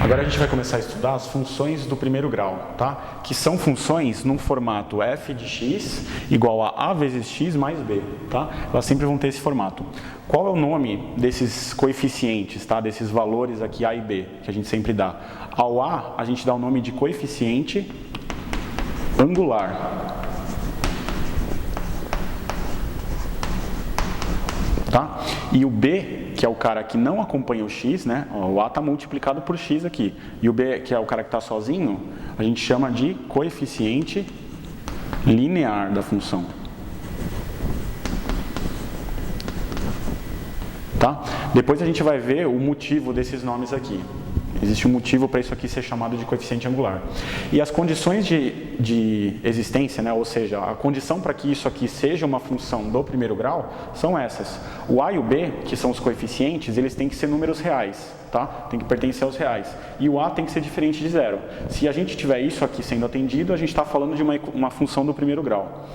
Agora a gente vai começar a estudar as funções do primeiro grau, tá? Que são funções num formato f de x igual a vezes x mais b, tá? Elas sempre vão ter esse formato. Qual é o nome desses coeficientes, tá? Desses valores aqui a e b, que a gente sempre dá? Ao a gente dá o nome de coeficiente angular. Tá? E o b, que é o cara que não acompanha o x, né? O a está multiplicado por x aqui. E o b, que é o cara que está sozinho, a gente chama de coeficiente linear da função. Tá? Depois a gente vai ver o motivo desses nomes aqui. Existe um motivo para isso aqui ser chamado de coeficiente angular. E as condições de existência, né, ou seja, a condição para que isso aqui seja uma função do primeiro grau, são essas. O a e o b, que são os coeficientes, eles têm que ser números reais, tá? Tem que pertencer aos reais. E o a tem que ser diferente de zero. Se a gente tiver isso aqui sendo atendido, a gente está falando de uma função do primeiro grau.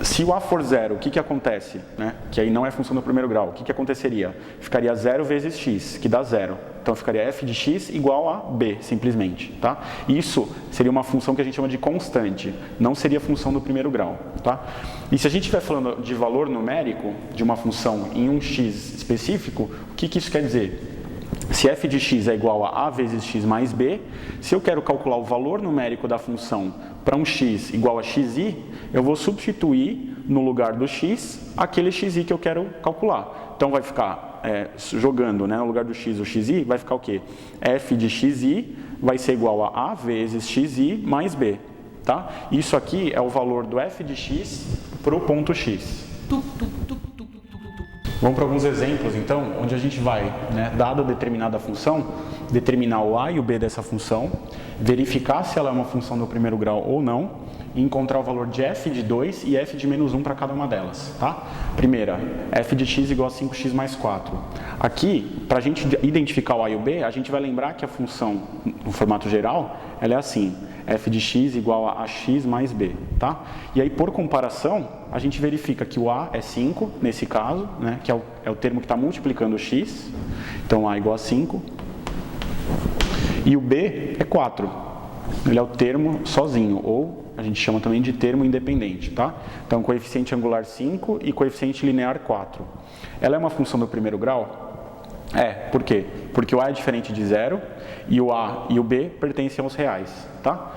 Se o a for zero, o que acontece? Né? Que aí não é função do primeiro grau. O que aconteceria? Ficaria 0 vezes x, que dá 0. Então ficaria f de x igual a b, simplesmente. Tá? Isso seria uma função que a gente chama de constante. Não seria função do primeiro grau. Tá? E se a gente estiver falando de valor numérico de uma função em um x específico, o que isso quer dizer? Se f de x é igual a vezes x mais b, se eu quero calcular o valor numérico da função para um x igual a xi, eu vou substituir no lugar do x aquele xi que eu quero calcular. Então vai ficar, jogando, né, no lugar do x o xi, vai ficar o quê? F de xi vai ser igual a vezes xi mais b. Tá? Isso aqui é o valor do f de x para o ponto x. Vamos para alguns exemplos, então, onde a gente vai, né, dada determinada função, determinar o a e o b dessa função, verificar se ela é uma função do primeiro grau ou não, e encontrar o valor de f de 2 e f de menos 1 para cada uma delas. Tá? Primeira, f de x igual a 5x mais 4. Aqui, para a gente identificar o a e o b, a gente vai lembrar que a função, no formato geral, ela é assim, f de x igual a x mais b. Tá? E aí, por comparação, a gente verifica que o a é 5, nesse caso, né, que é o termo que está multiplicando o x, então a igual a 5, e o b é 4, ele é o termo sozinho, ou a gente chama também de termo independente. Tá? Então, coeficiente angular 5 e coeficiente linear 4. Ela é uma função do primeiro grau? Por quê? Porque o a é diferente de zero e o a e o b pertencem aos reais. Tá?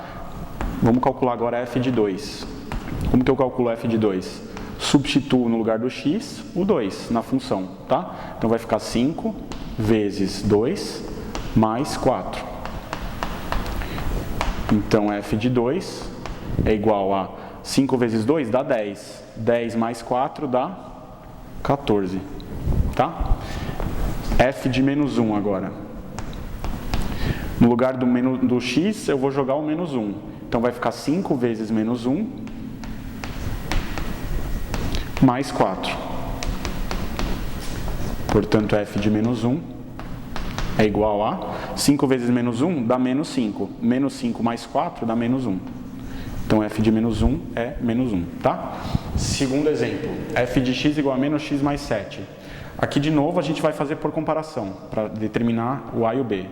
Vamos calcular agora f de 2. Como que eu calculo f de 2? Substituo no lugar do x o 2 na função. Tá? Então vai ficar 5 vezes 2 mais 4. Então f de 2 é igual a 5 vezes 2 dá 10. 10 mais 4 dá 14. Tá? F de menos 1 agora. No lugar do x, eu vou jogar o menos 1. Então vai ficar 5 vezes menos 1 mais 4. Portanto, f de menos 1 é igual a 5 vezes menos 1 dá menos 5. Menos 5 mais 4 dá menos 1. Então, f de menos 1 é menos 1, tá? Segundo exemplo, f de x igual a menos x mais 7. Aqui, de novo, a gente vai fazer por comparação, para determinar o a e o b.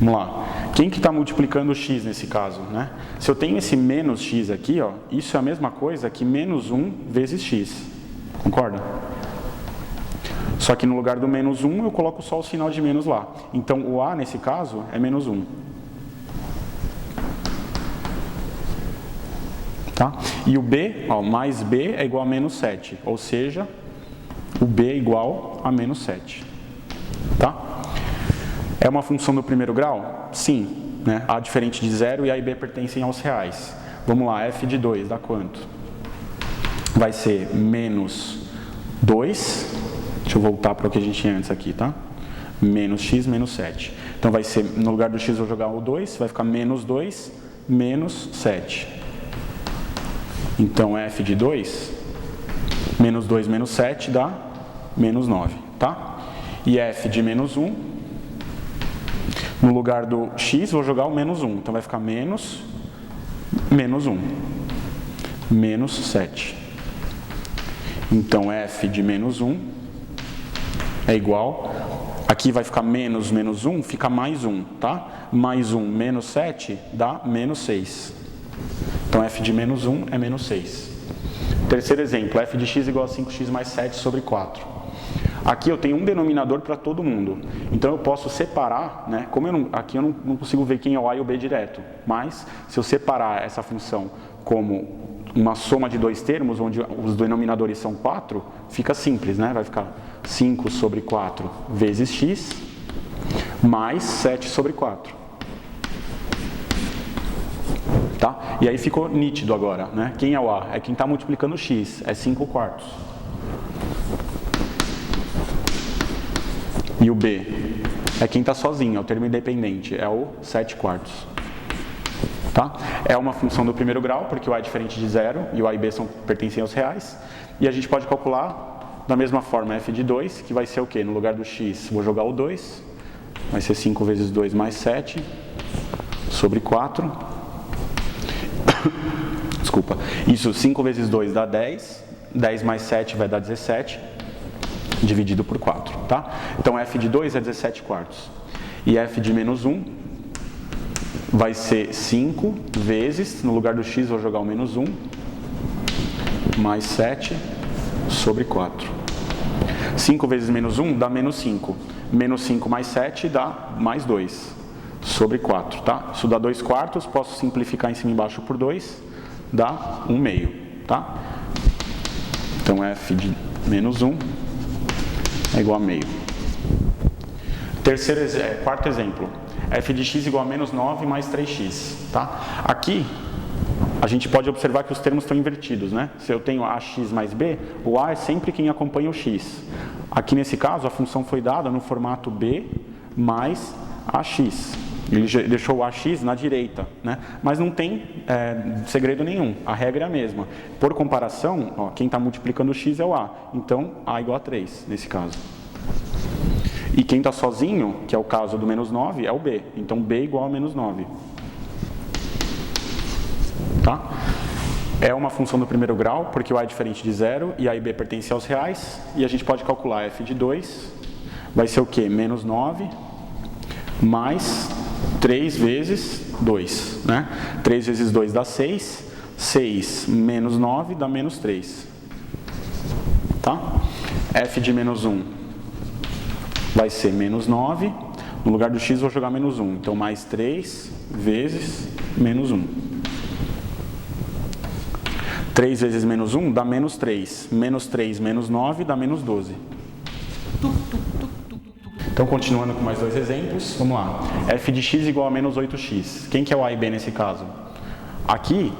Vamos lá. Quem que está multiplicando o x nesse caso, né? Se eu tenho esse menos x aqui, ó, isso é a mesma coisa que menos 1 vezes x. Concorda? Só que no lugar do menos 1, eu coloco só o sinal de menos lá. Então, o a, nesse caso, é menos 1. Tá? E o b, ó, mais b é igual a menos 7, ou seja, o b é igual a menos 7. Tá? É uma função do primeiro grau? Sim. Né? A diferente de zero e a e b pertencem aos reais. Vamos lá, f de 2 dá quanto? Vai ser menos 2, deixa eu voltar para o que a gente tinha antes aqui, tá? Menos x menos 7. Então vai ser, no lugar do x eu vou jogar o 2, vai ficar menos 2 menos 7. Então, f de 2, menos 2 menos 7 dá menos 9, tá? E f de menos 1, no lugar do x, vou jogar o menos 1. Então, vai ficar menos 1, menos 7. Então, f de menos 1 é igual Aqui vai ficar menos 1, fica mais 1, tá? Mais 1 menos 7 dá menos 6. Então, f de menos 1 é menos 6. Terceiro exemplo, f de x igual a 5x mais 7 sobre 4. Aqui eu tenho um denominador para todo mundo. Então, eu posso separar, né? Como aqui eu não consigo ver quem é o a e o b direto. Mas, se eu separar essa função como uma soma de dois termos, onde os denominadores são 4, fica simples, né? Vai ficar 5 sobre 4 vezes x, mais 7 sobre 4. Tá? E aí ficou nítido agora, né? Quem é o a? É quem está multiplicando x, é 5 quartos. E o b? É quem está sozinho, é o termo independente, é o 7 quartos. Tá? É uma função do primeiro grau, porque o a é diferente de zero, e o a e b pertencem aos reais. E a gente pode calcular da mesma forma f de 2, que vai ser o quê? No lugar do x, vou jogar o 2, vai ser 5 vezes 2 mais 7, sobre 4. Desculpa. Isso, 5 vezes 2 dá 10, 10 mais 7 vai dar 17, dividido por 4, tá? Então, f de 2 é 17 quartos. E f de menos 1 vai ser 5 vezes, no lugar do x vou jogar o menos 1, mais 7 sobre 4. 5 vezes menos 1 dá menos 5. Menos 5 mais 7 dá mais 2, sobre 4, tá? Isso dá 2 quartos, posso simplificar em cima e embaixo por 2, dá 1 meio, tá? Então, f de menos 1 é igual a meio. Quarto exemplo. F de x igual a menos 9 mais 3x, tá? Aqui, a gente pode observar que os termos estão invertidos, né? Se eu tenho ax mais b, o a é sempre quem acompanha o x. Aqui, nesse caso, a função foi dada no formato b mais ax. Ele deixou o ax na direita, né? Mas não tem segredo nenhum, a regra é a mesma. Por comparação, ó, quem está multiplicando o x é o a, então a igual a 3, nesse caso. E quem está sozinho, que é o caso do menos 9, é o b. Então, b igual a menos 9. Tá? É uma função do primeiro grau, porque o a é diferente de zero e a e b pertence aos reais. E a gente pode calcular f de 2. Vai ser o quê? Menos 9 mais 3 vezes 2. Né? 3 vezes 2 dá 6. 6 menos 9 dá menos 3. Tá? F de menos 1 vai ser menos 9, no lugar do x vou jogar menos 1, então mais 3 vezes menos 1. 3 vezes menos 1 dá menos 3, menos 3 menos 9 dá menos 12. Então, continuando com mais dois exemplos, vamos lá. F de x igual a menos 8x. Quem que é o a e b nesse caso? Aqui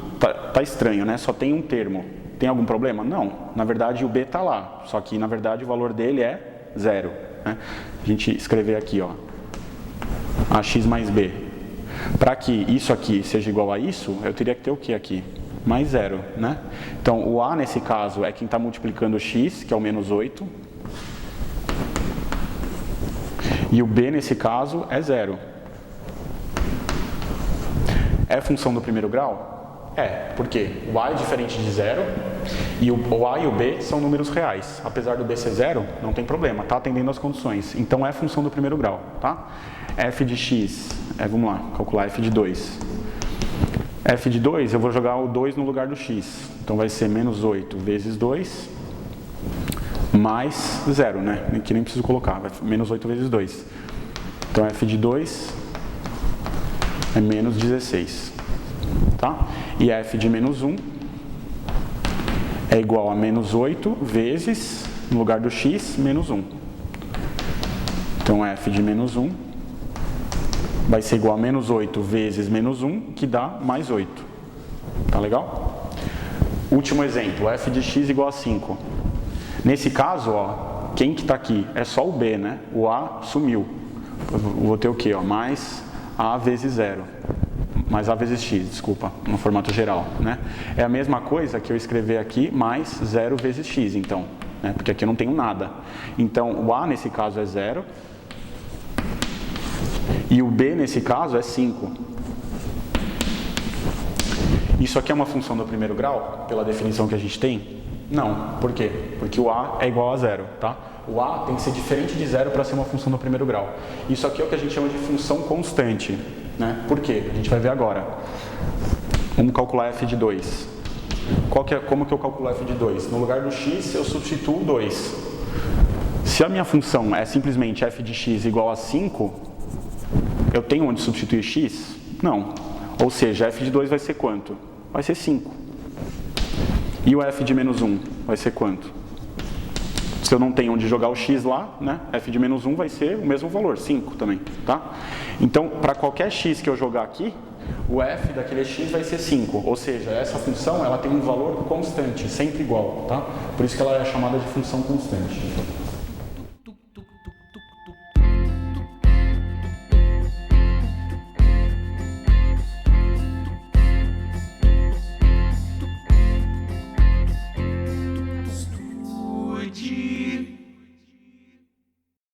tá estranho, né? Só tem um termo. Tem algum problema? Não. Na verdade, o b está lá, só que na verdade o valor dele é 0. Né? A gente escrever aqui, ó, ax mais b. Para que isso aqui seja igual a isso, eu teria que ter o que aqui? Mais 0, né? Então, o a nesse caso é quem está multiplicando o x, que é o menos 8. E o b nesse caso é 0. É função do primeiro grau? É, porque o a é diferente de 0 e o a e o b são números reais. Apesar do b ser 0, não tem problema, tá atendendo às condições. Então é função do primeiro grau, tá? F de x, vamos lá, calcular f de 2. F de 2, eu vou jogar o 2 no lugar do x. Então vai ser menos 8 vezes 2 mais 0, né? Aqui nem preciso colocar, vai menos 8 vezes 2. Então f de 2 é menos 16. Tá? E f de menos 1 é igual a menos 8 vezes, no lugar do x, menos 1. Então, f de menos 1 vai ser igual a menos 8 vezes menos 1, que dá mais 8. Tá legal? Último exemplo, f de x igual a 5. Nesse caso, ó, quem que está aqui? É só o b, né? O a sumiu. Eu vou ter o quê? Ó? Mais a vezes 0. Mais a vezes x, desculpa, no formato geral, né? É a mesma coisa que eu escrever aqui, mais 0 vezes x, então, né? Porque aqui eu não tenho nada. Então, o a nesse caso é 0, e o b nesse caso é 5. Isso aqui é uma função do primeiro grau, pela definição que a gente tem? Não. Por quê? Porque o a é igual a 0, tá? O a tem que ser diferente de zero para ser uma função do primeiro grau. Isso aqui é o que a gente chama de função constante, né? Por quê? A gente vai ver agora. Vamos calcular f de 2. Como que eu calculo f de 2? No lugar do x, eu substituo 2. Se a minha função é simplesmente f de x igual a 5, eu tenho onde substituir x? Não. Ou seja, f de 2 vai ser quanto? Vai ser 5. E o f de menos 1 vai ser quanto? Se eu não tenho onde jogar o x lá, né, f de menos 1 vai ser o mesmo valor, 5 também, tá? Então, para qualquer x que eu jogar aqui, o f daquele x vai ser 5, ou seja, essa função ela tem um valor constante, sempre igual, tá? Por isso que ela é chamada de função constante.